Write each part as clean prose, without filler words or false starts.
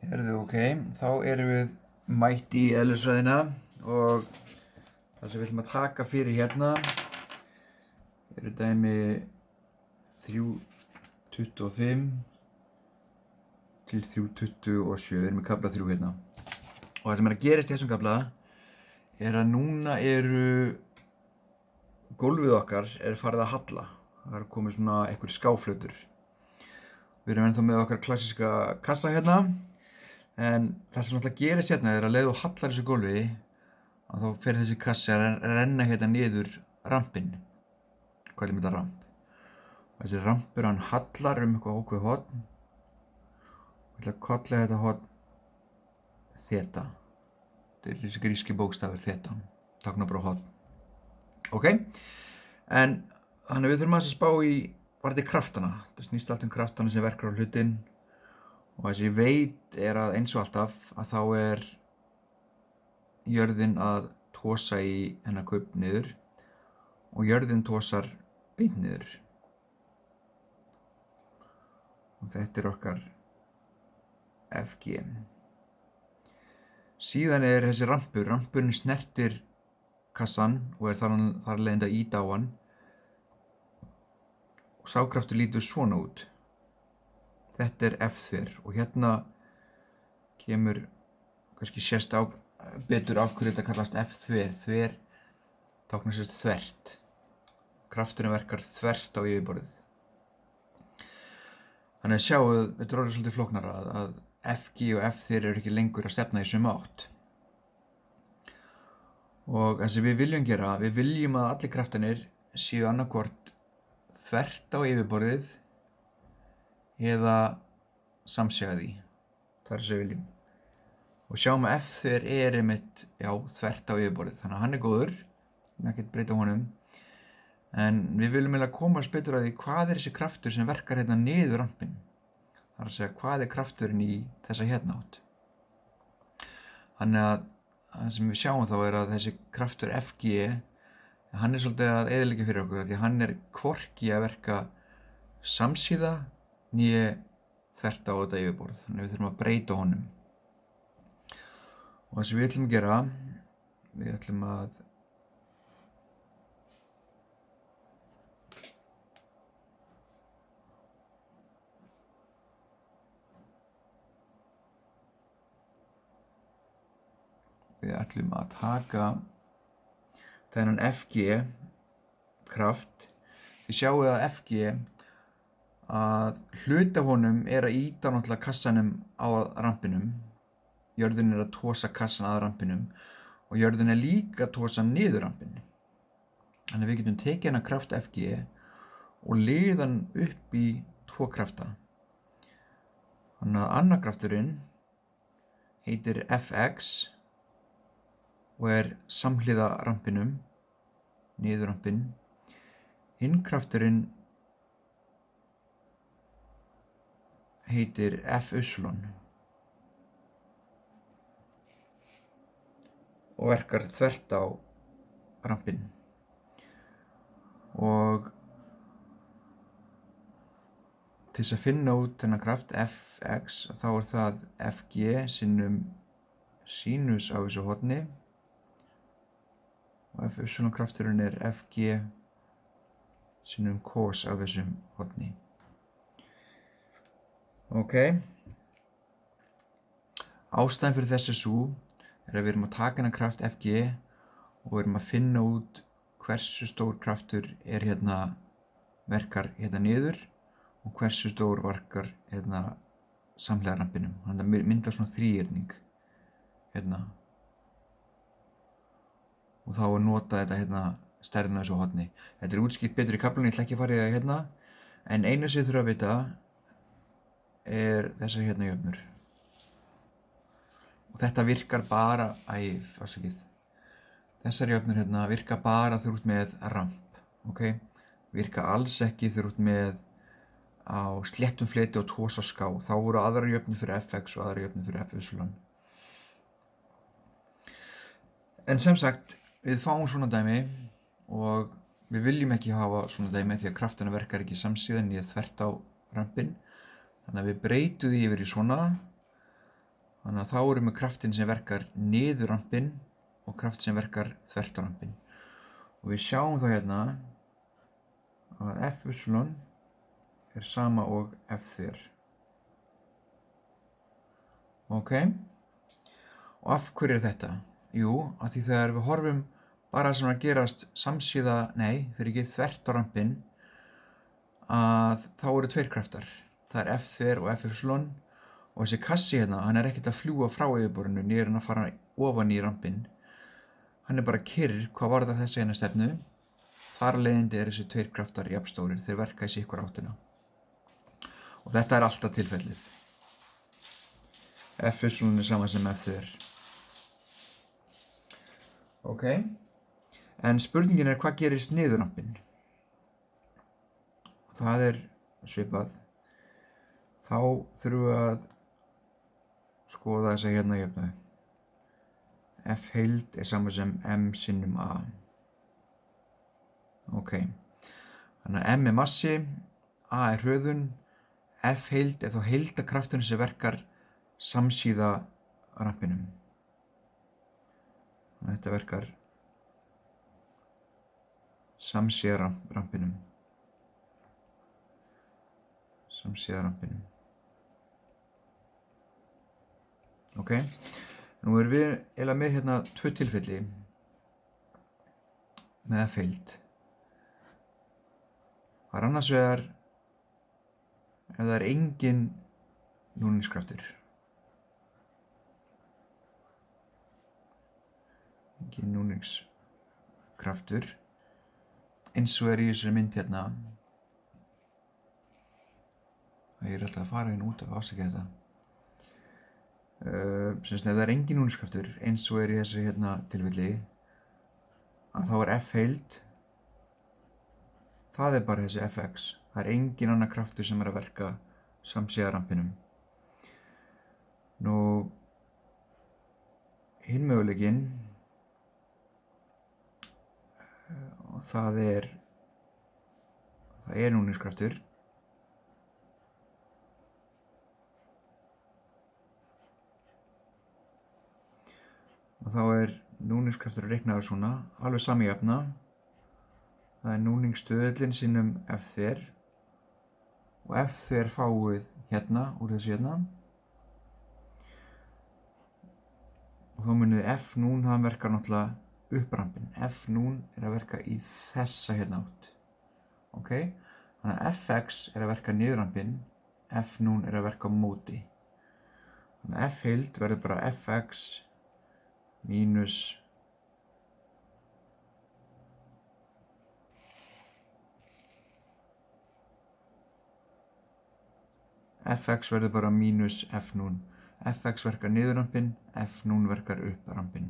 Ok, þá erum við mætt í eðlisfræðina og það sem við ætlum að taka fyrir hérna eru dæmi 3.25 til 3.27, við erum í kafla 3 hérna. Og það sem er að gerast í þessum kafla er að núna gólfið okkar farið að halla. Það er komið svona einhver skáflötur. Við erum ennþá með okkar klassíska kassa hérna. En það sem náttúrulega gerist hérna er að leið og hallar þessu gólfi að þá fer þessi kassi að renna hérna niður rampinn. Hvað er þetta ramp? Þessi rampur hann hallar eitthvað ákveðið horn. Ég ætla að kalla þetta horn þeta. Þetta er þessi gríski bókstafur þeta. Táknar bara horn. Ok? En þannig við þurfum að spá í varðandi kraftana. Það snýst allt kraftana sem verkar á hlutinn. Og það sem ég veit er að eins og alltaf að þá er jörðin að tosa í hennar kaup niður og jörðin tosar beint niður. Og þetta er okkar FG. Síðan er þessi rampur. Rampurinn snertir kassan og er þar leiðandi að ýta á hann. Og sá kraftur lítur svona út. Þetta er F-þver og hérna kemur kannski sést betur af hverju þetta kallast F-þver. Þver táknar sérst þvert. Krafturinn verkar þvert á yfirborðið. Þannig að sjáu, þetta er orðið svolítið flóknara að FG og F-þver eru ekki lengur að stefna í sömu átt. Og það sem við viljum gera, við viljum að allir kraftarnir séu annaðhvort þvert á yfirborðið eða samsíða því. Það er sem við viljum. Og sjáum að F-þver er einmitt, þvert á yfirborðið. Þannig að hann er góður, við ekkert breyta honum. En við viljum eiginlega komast betur að því hvað er þessi kraftur sem verkar hérna niður rampinn. Það er að segja hvað er krafturinn í þessa hérna átt. Þannig að það sem við sjáum þá er að þessi kraftur FG, hann er svolítið að eyðileggja fyrir okkur því að hann er hvorki að verka samsíða né þvert á þetta yfirborð. Þannig við þurfum að breyta honum. Og það sem við ætlum að gera, við ætlum að taka þennan FG kraft. Þið sjáu að FG að hluti af honum er að ýta náttúrulega kassanum á rampinum. Jörðin er að tosa kassan að rampinum og jörðin er líka að tosa niður rampinum. Þannig að við getum tekið hennar kraft FG og liða hann upp í tvo krafta. Þannig að annar krafturinn heitir FX og er samhliða rampinum, niður rampinn. Hinn krafturinn heitir FY og verkar þvert á rampinn. Og til þess að finna út þennan kraft FX þá er það FG sinnum sínus á þessu horni og FY krafturinn er FG sinnum cos á þessum horni. Ok. Ástæðan fyrir þessu svo er að við erum að taka hennar kraft FG og við erum að finna út hversu stór kraftur er hérna verkar hérna niður og hversu stór verkar hérna samhliða rampinum. Þannig að það myndar svona þríhyrning hérna. Og þá að nota þetta hérna stærðina þessu horni. Þetta er útskýrt betur í kaflanum, ég ætla ekki að fara í það hérna. En einu sem þið þurfa að vita er þessar hérna jöfnur. Og þetta virkar bara, þessar jöfnur hérna virka bara þegar þú ert með ramp, ok? Virka alls ekki þegar þú ert með á sléttum fleti og tosa ská. Þá voru aðrar jöfnur fyrir FX og aðrar jöfnur fyrir FY. En sem sagt, við fáum svona dæmi og við viljum ekki hafa svona dæmi því að krafturinn verkar ekki samsíða né þvert á rampinn. Þannig að við breytum því yfir í svona Þannig að þá erum við kraftinn sem verkar niður rampinn og kraft sem verkar þvert á rampinn. Og við sjáum þá hérna að F-y er sama og F-þver. Ok? Og af hverju er þetta? Jú, af því þegar við horfum bara sem að gerast samsíða, fyrir ekki þvert á rampinn, að þá eru tveir kraftar. Það er F-þver og F-y. Og þessi kassi hérna, hann er ekkert að fljúga frá yfirborðinu niður en að fara ofan í rampinn. Hann er bara kyrr hvað varðar þessi eina stefnu. Þar af leiðandi er þessi tveir kraftar jafnstórir, þeir verka í sitthvora áttina. Og þetta er alltaf tilfellið. F-y er sama sem F-þver. Ok. En spurningin er hvað gerist niður rampinn? Það er svipað. Þá þurfum við að skoða þessa hérna jöfnu. F heild er sama sem M sinnum A. Ok. Þannig að M er massi, A er hröðun, F heild er þá heildarkrafturinn sem verkar samsíða rampinum. Þannig að þetta verkar samsíða rampinum. Samsíða rampinum. Ok, nú erum við eiginlega með hérna tvö tilfelli með F heild. Það er annars vegar ef það er engin núningskraftur. Engin núningskraftur. Eins og er í þessari mynd hérna. Það er alltaf að fara inn út af afsækja þetta. Ef það er engin núningskraftur, eins og er í þessu hérna tilfelli, að þá er F heild, það er bara þessi Fx. Það er engin annar kraftur sem er að verka samsíða rampinum. Nú, hinn möguleikinn, það er núningskraftur. Og þá er núningskraftur reiknaður svona, alveg sami jafna. Það er núningsstöðullinn sinnum F-þver og F-þver fáið hérna, úr þessu hérna. Og þá munið F0, hann verkar náttúrulega upp rampinn. F0 er að verka í þessa hérna átt. Ok? Þannig að Fx er að verka niður rampinn, F0 er að verka á móti. Þannig að F heild verður bara Fx mínus Fx verður bara mínus F0. Fx verkar niður rampinn, F0 verkar upp rampinn.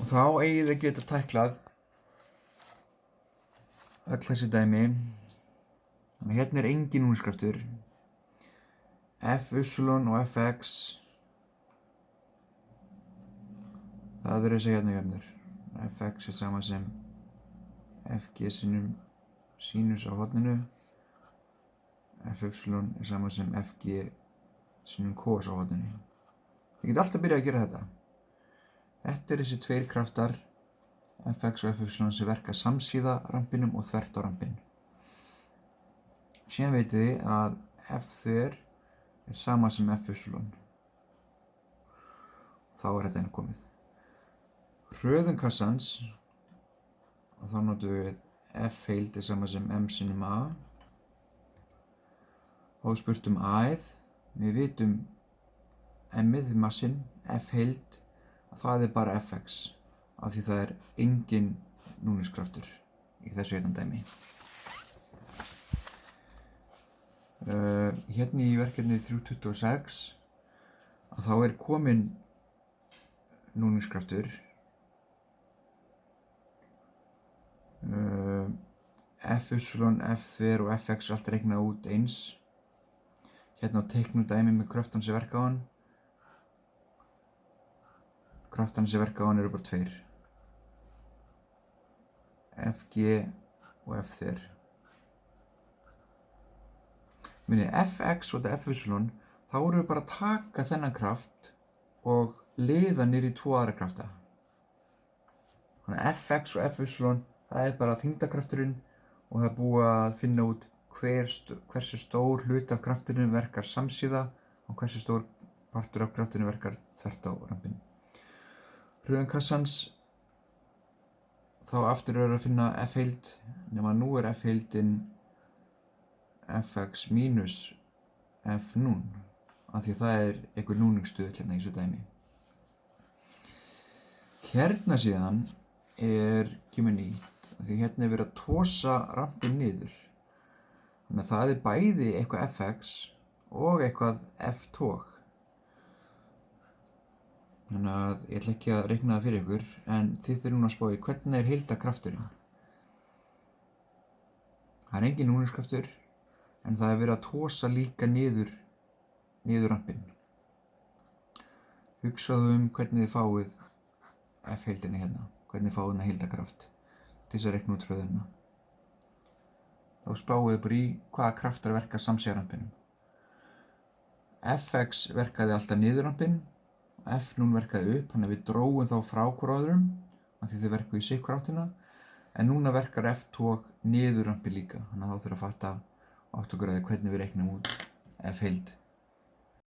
Og þá eigið þið geta tæklað öll þessi dæmi. Þannig hérna er engin núningskraftur. Fy og Fx, það er þessi hérna jöfnur. Fx er sama sem Fg sinnum sínus á horninu. Fy er sama sem Fg sinnum cos á horninu. Þið geta alltaf byrjað að gera þetta. Þetta er þessi tveir kraftar, Fx og Fy sem verka samsíða rampinum og þvert á rampinn. Síðan veitum þið að F-þver er sama sem Fy. Þá er þetta einu komið. Hröðun kassans, og þá notum við F heild er sama sem M sinnum A. Og spurt A-ið, við vitum M-ið, massinn, F heild, að það er bara Fx, af því það er engin núningskraftur í þessu hérna dæmi. Hérna í verkefni 3.26, að þá er komin núningskraftur. Fy, F-þver og Fx er allt reiknað út eins. Hérna á teiknu dæmi með kraftan sem verka á hann. Kraftan sem verka á hann eru bara tveir. Fg og F-þver. Munið, Fx og Fy, þá erum við bara að taka þennan kraft og liða niður í 2 aðra krafta. Þannig að Fx og Fy, það bara þyngdarkrafturinn og það búið að finna út hversu stór hluti af kraftinum verkar samsíða og hversu stór partur af kraftinu verkar þvert á rampinn. Hröðun kassans, þá aftur að finna F heild, nema nú F heildin Fx mínus F núll, af því það einhver núningsstuðull hérna í þessu dæmi. Hérna síðan kemur nýtt, af því hérna verið að tosa rampinn niður. Þannig að það bæði eitthvað Fx og eitthvað F-tog. Þannig að ég ætla ekki að reikna það fyrir ykkur, en þið þurfum núna að spá í hvernig heildarkrafturinn. Það engin núningskraftur, en það verið að tosa líka niður rampinn. Hugsaðu hvernig þið fáið F-heildinni hérna, hvernig fáið hérna heildarkraft til þess að reikna út hröðunina. Þá spáið bara í hvaða kraftar verka samsíða rampinum. Fx verkaði alltaf niður rampinn, F0 verkaði upp, þannig að við dróum þá frá hvor öðrum, af því þau verkuðu í sitt áttina, en núna verkar F-tog niður rampinn líka, þannig að þá þurfum að fatta og átta okkur að hvernig við reiknum út F-heild.